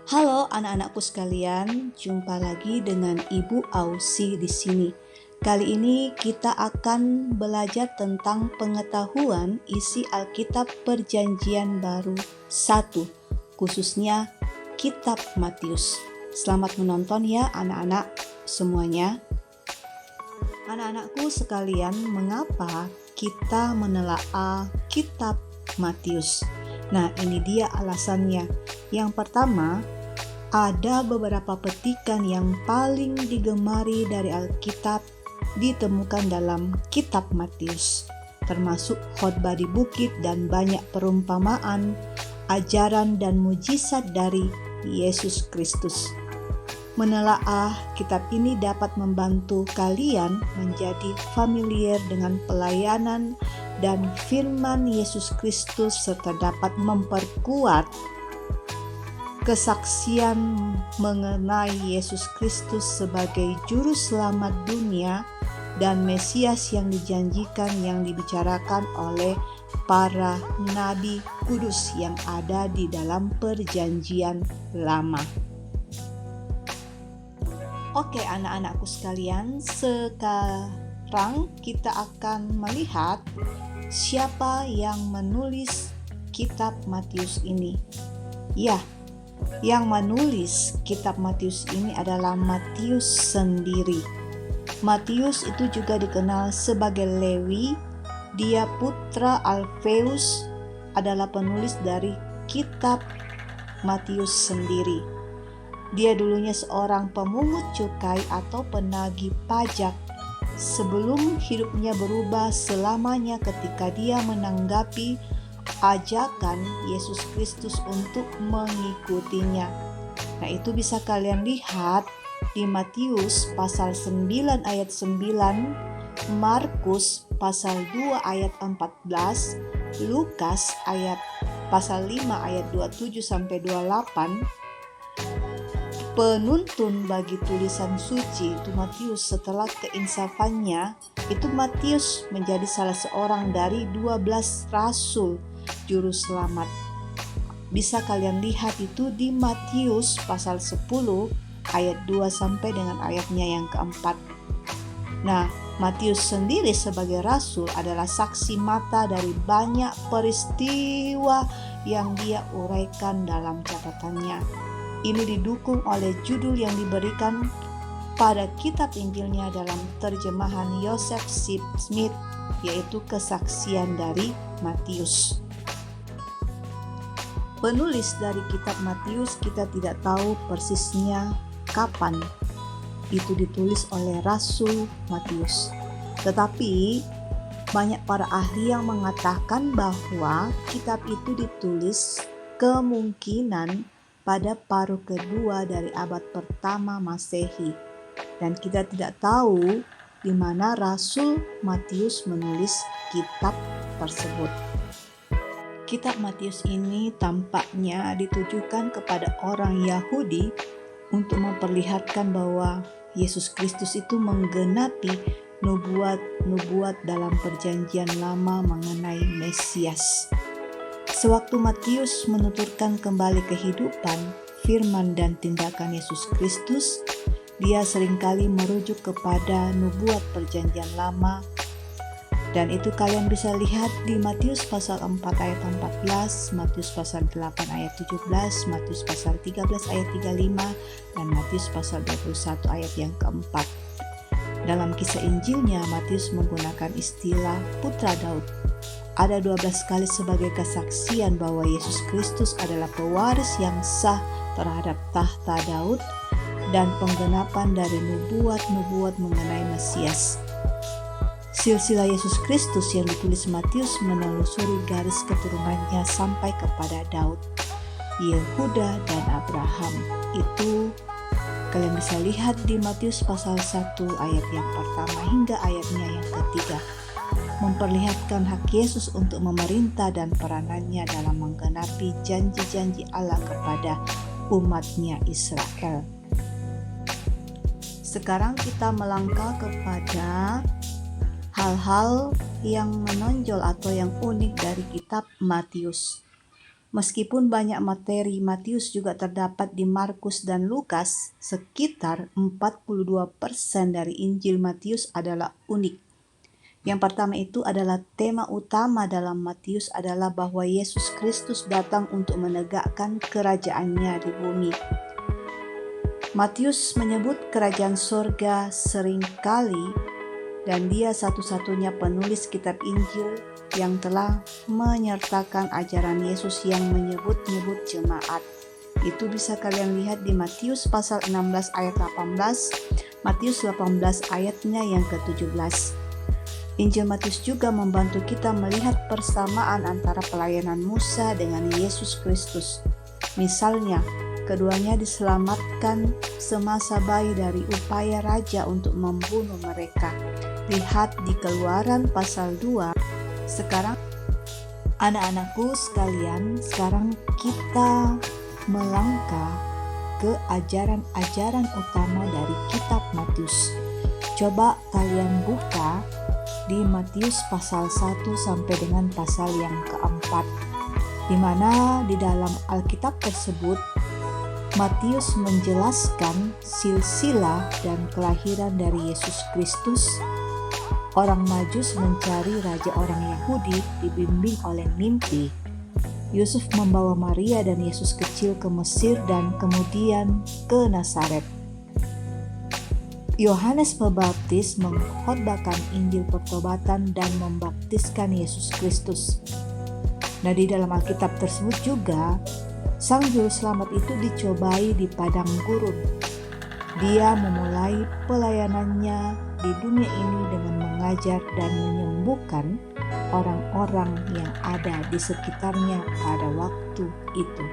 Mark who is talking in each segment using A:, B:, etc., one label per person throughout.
A: Halo anak-anakku sekalian, jumpa lagi dengan Ibu Ausi di sini. Kali ini kita akan belajar tentang pengetahuan isi Alkitab Perjanjian Baru 1, khususnya Kitab Matius. Selamat menonton ya anak-anak semuanya. Anak-anakku sekalian, mengapa kita menelaah Kitab Matius? Nah, ini dia alasannya. Yang pertama, ada beberapa petikan yang paling digemari dari Alkitab ditemukan dalam Kitab Matius, termasuk khotbah di bukit dan banyak perumpamaan, ajaran dan mujizat dari Yesus Kristus. Menelaah kitab ini dapat membantu kalian menjadi familiar dengan pelayanan dan firman Yesus Kristus serta dapat memperkuat kesaksian mengenai Yesus Kristus sebagai juru selamat dunia dan Mesias yang dijanjikan yang dibicarakan oleh para nabi kudus yang ada di dalam Perjanjian Lama. Oke anak-anakku sekalian, sekarang kita akan melihat siapa yang menulis Kitab Matius ini. Ya, yang menulis Kitab Matius ini adalah Matius sendiri. Matius itu juga dikenal sebagai Lewi. Dia putra Alfeus, adalah penulis dari Kitab Matius sendiri. Dia dulunya seorang pemungut cukai atau penagih pajak sebelum hidupnya berubah selamanya ketika dia menanggapi ajakan Yesus Kristus untuk mengikutinya. Nah, itu bisa kalian lihat di Matius pasal 9 ayat 9, Markus pasal 2 ayat 14, Lukas pasal 5 ayat 27 sampai 28. Penuntun bagi tulisan suci itu Matius. Setelah keinsafannya, itu Matius menjadi salah seorang dari 12 rasul juru selamat. Bisa kalian lihat itu di Matius pasal 10 ayat 2 sampai dengan ayatnya yang keempat. Nah, Matius sendiri sebagai rasul adalah saksi mata dari banyak peristiwa yang dia uraikan dalam catatannya. Ini didukung oleh judul yang diberikan pada kitab Injilnya dalam terjemahan Joseph Smith, yaitu Kesaksian dari Matius. Penulis dari kitab Matius kita tidak tahu persisnya kapan itu ditulis oleh Rasul Matius. Tetapi banyak para ahli yang mengatakan bahwa kitab itu ditulis kemungkinan pada paruh kedua dari abad pertama Masehi. Dan kita tidak tahu di mana Rasul Matius menulis kitab tersebut. Kitab Matius ini tampaknya ditujukan kepada orang Yahudi untuk memperlihatkan bahwa Yesus Kristus itu menggenapi nubuat dalam Perjanjian Lama mengenai Mesias. Sewaktu Matius menuturkan kembali kehidupan, firman dan tindakan Yesus Kristus, dia seringkali merujuk kepada nubuat Perjanjian Lama. Dan itu kalian bisa lihat di Matius pasal 4 ayat 14, Matius pasal 8 ayat 17, Matius pasal 13 ayat 35, dan Matius pasal 21 ayat yang keempat. Dalam kisah Injilnya, Matius menggunakan istilah putra Daud. Ada 12 kali sebagai kesaksian bahwa Yesus Kristus adalah pewaris yang sah terhadap tahta Daud dan penggenapan dari nubuat-nubuat mengenai Mesias. Silsilah Yesus Kristus yang ditulis Matius menelusuri garis keturunannya sampai kepada Daud, Yehuda, dan Abraham. Itu kalian bisa lihat di Matius pasal 1 ayat yang pertama hingga ayatnya yang ketiga. Memperlihatkan hak Yesus untuk memerintah dan peranannya dalam menggenapi janji-janji Allah kepada umatnya Israel. Sekarang kita melangkah kepada hal-hal yang menonjol atau yang unik dari kitab Matius. Meskipun banyak materi Matius juga terdapat di Markus dan Lukas, sekitar 42% dari Injil Matius adalah unik. Yang pertama itu adalah tema utama dalam Matius adalah bahwa Yesus Kristus datang untuk menegakkan kerajaannya di bumi. Matius menyebut kerajaan sorga seringkali, dan dia satu-satunya penulis kitab Injil yang telah menyertakan ajaran Yesus yang menyebut-nyebut jemaat. Itu bisa kalian lihat di Matius pasal 16 ayat 18, Matius 18 ayatnya yang ke-17. Injil Matius juga membantu kita melihat persamaan antara pelayanan Musa dengan Yesus Kristus. Misalnya, keduanya diselamatkan semasa bayi dari upaya raja untuk membunuh mereka. Lihat di Keluaran pasal 2. Sekarang, anak-anakku sekalian, sekarang kita melangkah ke ajaran-ajaran utama dari kitab Matius. Coba kalian buka di Matius pasal 1 sampai dengan pasal yang keempat, di mana di dalam Alkitab tersebut Matius menjelaskan silsilah dan kelahiran dari Yesus Kristus. Orang Majus mencari raja orang Yahudi dibimbing oleh mimpi. Yusuf membawa Maria dan Yesus kecil ke Mesir dan kemudian ke Nazaret. Yohanes Pembaptis mengkhotbahkan Injil pertobatan dan membaptiskan Yesus Kristus. Nah, di dalam Alkitab tersebut juga Sang Juru Selamat itu dicobai di padang gurun. Dia memulai pelayanannya di dunia ini dengan mengajar dan menyembuhkan orang-orang yang ada di sekitarnya pada waktu itu.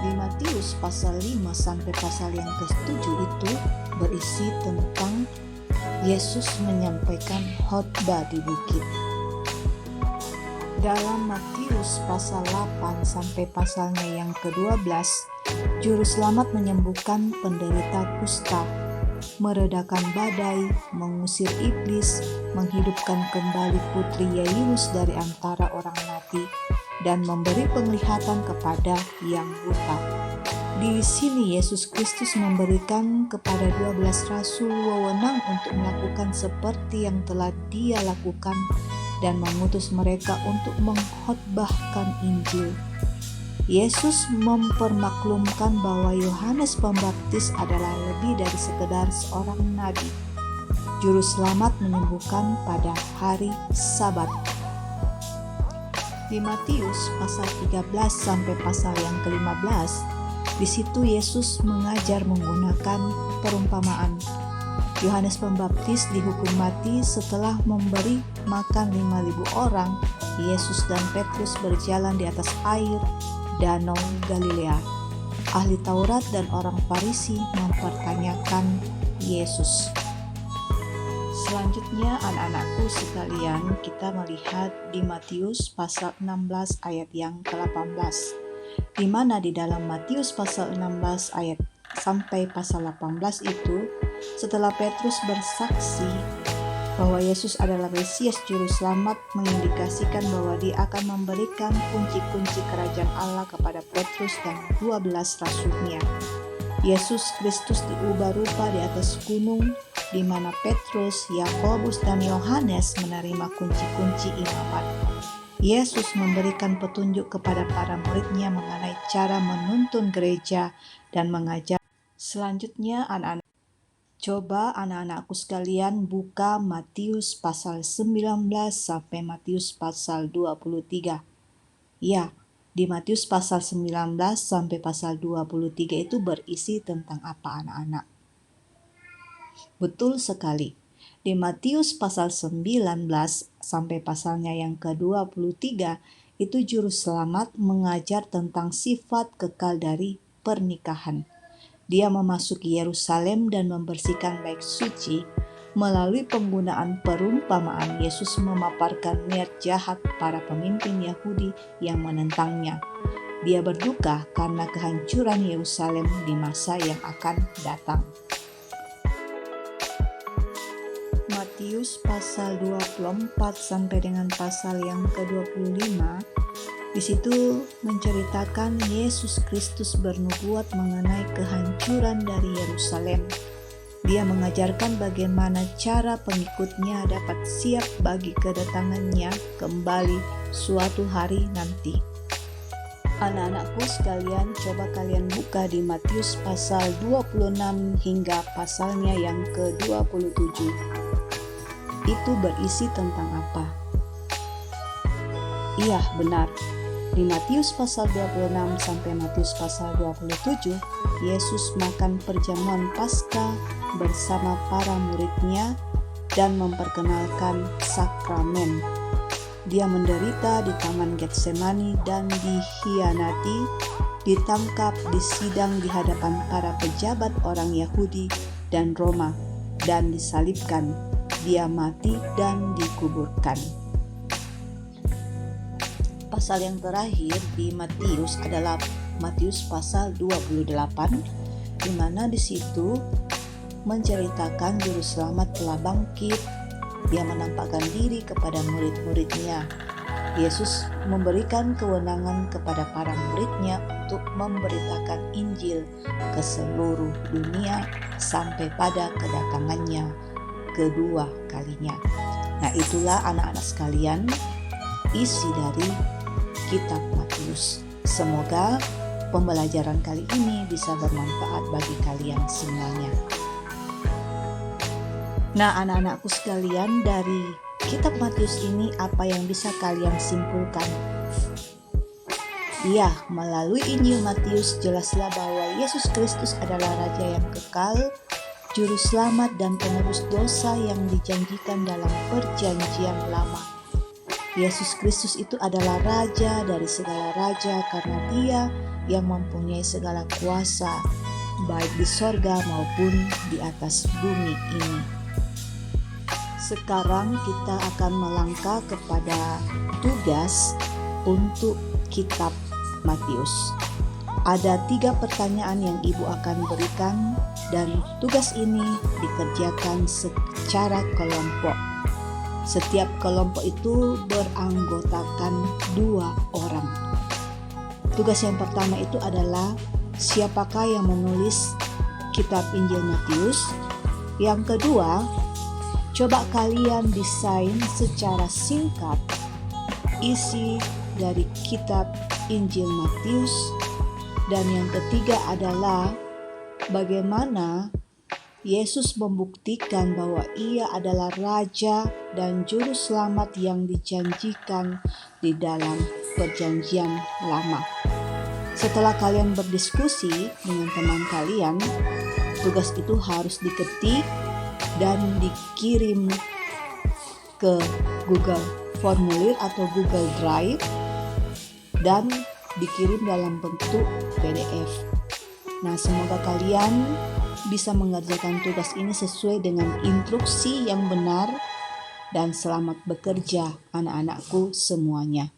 A: Di Matius pasal 5 sampai pasal yang ke-7 itu berisi tentang Yesus menyampaikan khotbah di bukit. Dalam Matius pasal 8 sampai pasalnya yang ke-12, Juru Selamat menyembuhkan penderita kusta, meredakan badai, mengusir iblis, menghidupkan kembali putri Yairus dari antara orang mati, dan memberi penglihatan kepada yang buta. Di sini Yesus Kristus memberikan kepada 12 rasul wewenang untuk melakukan seperti yang telah Dia lakukan dan mengutus mereka untuk mengkhotbahkan Injil. Yesus mempermaklumkan bahwa Yohanes Pembaptis adalah lebih dari sekedar seorang nabi. Juru Selamat menyembuhkan pada hari Sabat. Di Matius pasal 13 sampai pasal yang ke-15, di situ Yesus mengajar menggunakan perumpamaan. Yohanes Pembaptis dihukum mati setelah memberi makan 5.000 orang. Yesus dan Petrus berjalan di atas air Danau Galilea. Ahli Taurat dan orang Farisi mempertanyakan Yesus. Selanjutnya, anak-anakku sekalian, kita melihat di Matius pasal 16 ayat yang ke-18, di mana di dalam Matius pasal 16 ayat sampai pasal 18 itu, setelah Petrus bersaksi bahwa Yesus adalah Mesias Juru Selamat, mengindikasikan bahwa Dia akan memberikan kunci-kunci kerajaan Allah kepada Petrus dan 12 rasulnya. Yesus Kristus diubah rupa di atas gunung, di mana Petrus, Yakobus, dan Yohanes menerima kunci-kunci imamat. Yesus memberikan petunjuk kepada para muridnya mengenai cara menuntun gereja dan mengajar. Selanjutnya, coba anak-anakku sekalian buka Matius pasal 19 sampai Matius pasal 23. Ya, di Matius pasal 19 sampai pasal 23 itu berisi tentang apa anak-anak? Betul sekali. Di Matius pasal 19 sampai pasalnya yang ke-23 itu Juru Selamat mengajar tentang sifat kekal dari pernikahan. Dia memasuki Yerusalem dan membersihkan bait suci. Melalui penggunaan perumpamaan, Yesus memaparkan niat jahat para pemimpin Yahudi yang menentangnya. Dia berduka karena kehancuran Yerusalem di masa yang akan datang. Matius pasal 24 sampai dengan pasal yang ke-25 Di situ menceritakan Yesus Kristus bernubuat mengenai kehancuran dari Yerusalem. Dia mengajarkan bagaimana cara pengikutnya dapat siap bagi kedatangannya kembali suatu hari nanti. Anak-anakku sekalian, coba kalian buka di Matius pasal 26 hingga pasalnya yang ke-27. Itu berisi tentang apa? Iya, benar. Di Matius pasal 26 sampai Matius pasal 27, Yesus makan perjamuan Paskah bersama para muridnya dan memperkenalkan sakramen. Dia menderita di Taman Getsemani dan dikhianati, ditangkap, disidang di hadapan para pejabat orang Yahudi dan Roma, dan disalibkan. Dia mati dan dikuburkan. Pasal yang terakhir di Matius adalah Matius pasal 28, di mana di situ menceritakan juru selamat telah bangkit. Dia menampakkan diri kepada murid-muridnya. Yesus memberikan kewenangan kepada para muridnya untuk memberitakan Injil ke seluruh dunia sampai pada kedatangannya kedua kalinya. Nah, itulah anak-anak sekalian isi dari kitab Matius. Semoga pembelajaran kali ini bisa bermanfaat bagi kalian semuanya. Nah, anak-anakku sekalian, dari kitab Matius ini apa yang bisa kalian simpulkan? Iya, melalui Injil Matius jelaslah bahwa Yesus Kristus adalah Raja yang kekal, Juru Selamat dan penebus dosa yang dijanjikan dalam Perjanjian Lama. Yesus Kristus itu adalah Raja dari segala raja karena Dia yang mempunyai segala kuasa, baik di sorga maupun di atas bumi ini. Sekarang kita akan melangkah kepada tugas untuk kitab Matius. Ada 3 pertanyaan yang Ibu akan berikan dan tugas ini dikerjakan secara kelompok. Setiap kelompok itu beranggotakan 2 orang. Tugas yang pertama itu adalah siapakah yang menulis kitab Injil Matius. Yang kedua, coba kalian desain secara singkat isi dari kitab Injil Matius. Dan yang ketiga adalah bagaimana Yesus membuktikan bahwa Ia adalah Raja dan Juru Selamat yang dijanjikan di dalam Perjanjian Lama. Setelah kalian berdiskusi dengan teman kalian, tugas itu harus diketik dan dikirim ke Google Formulir atau Google Drive dan dikirim dalam bentuk PDF. Nah, semoga kalian bisa mengerjakan tugas ini sesuai dengan instruksi yang benar dan selamat bekerja anak-anakku semuanya.